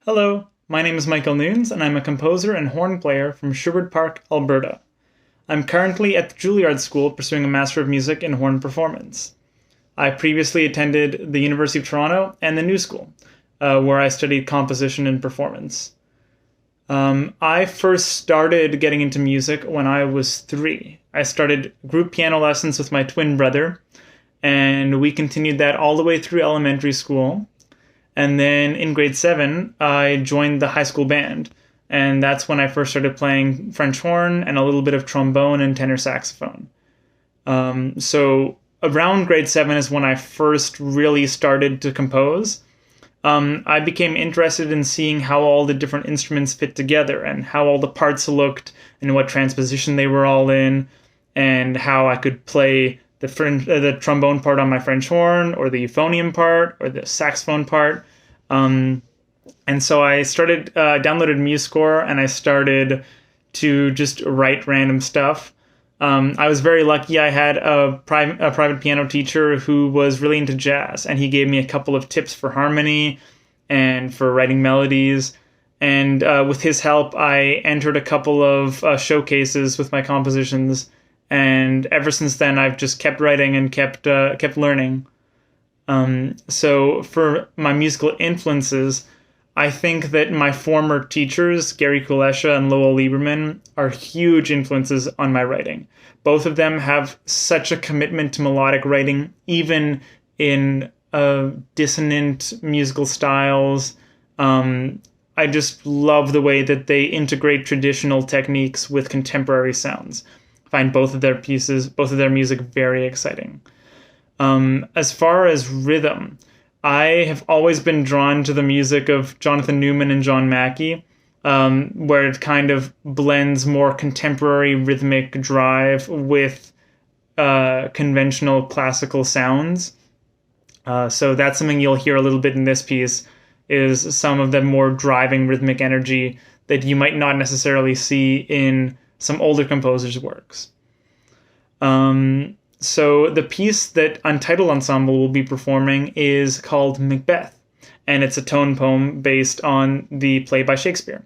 Hello, my name is Michael Nunes, and I'm a composer and horn player from Sherwood Park, Alberta. I'm currently at the Juilliard School pursuing a Master of Music in Horn Performance. I previously attended the University of Toronto and the New School, where I studied composition and performance. I first started getting into music when I was 3. I started group piano lessons with my twin brother, and we continued that all the way through elementary school. And then in grade 7, I joined the high school band. And that's when I first started playing French horn and a little bit of trombone and tenor saxophone. So around grade 7 is when I first really started to compose. I became interested in seeing how all the different instruments fit together and how all the parts looked and what transposition they were all in and how I could play the trombone part on my French horn, or the euphonium part, or the saxophone part. And so I started, downloaded MuseScore, and I started to just write random stuff. I was very lucky. I had a private piano teacher who was really into jazz, and he gave me a couple of tips for harmony and for writing melodies. And with his help, I entered a couple of showcases with my compositions. And ever since then, I've just kept writing and kept learning. So for my musical influences, I think that my former teachers, Gary Kulesha and Lowell Lieberman, are huge influences on my writing. Both of them have such a commitment to melodic writing, even in dissonant musical styles. I just love the way that they integrate traditional techniques with contemporary sounds. I find both of their music very exciting. As far as rhythm, I have always been drawn to the music of Jonathan Newman and John Mackey, where it kind of blends more contemporary rhythmic drive with conventional classical sounds. So that's something you'll hear a little bit in this piece, is some of the more driving rhythmic energy that you might not necessarily see in some older composers' works. So the piece that Untitled Ensemble will be performing is called Macbeth, and it's a tone poem based on the play by Shakespeare.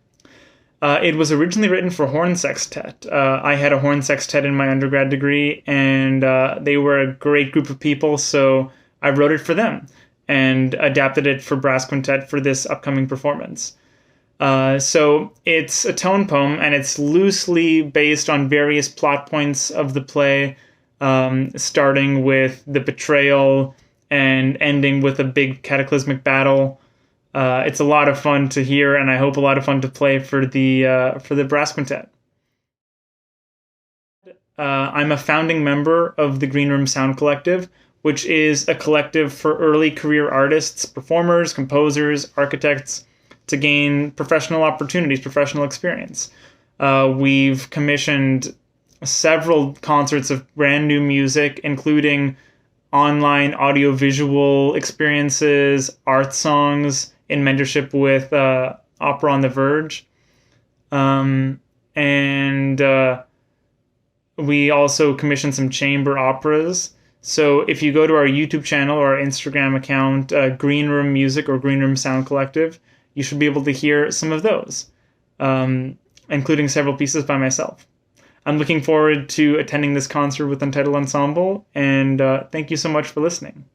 It was originally written for horn sextet. I had a horn sextet in my undergrad degree, and they were a great group of people, so I wrote it for them and adapted it for brass quintet for this upcoming performance. So it's a tone poem, and it's loosely based on various plot points of the play, starting with the betrayal and ending with a big cataclysmic battle. It's a lot of fun to hear, and I hope a lot of fun to play for the brass quintet. I'm a founding member of the Green Room Sound Collective, which is a collective for early career artists, performers, composers, architects, to gain professional opportunities, professional experience. We've commissioned several concerts of brand new music, including online audiovisual experiences, art songs in mentorship with Opera on the Verge. And we also commissioned some chamber operas. So if you go to our YouTube channel or our Instagram account, Green Room Music or Green Room Sound Collective, you should be able to hear some of those, including several pieces by myself. I'm looking forward to attending this concert with Untitled Ensemble, and thank you so much for listening.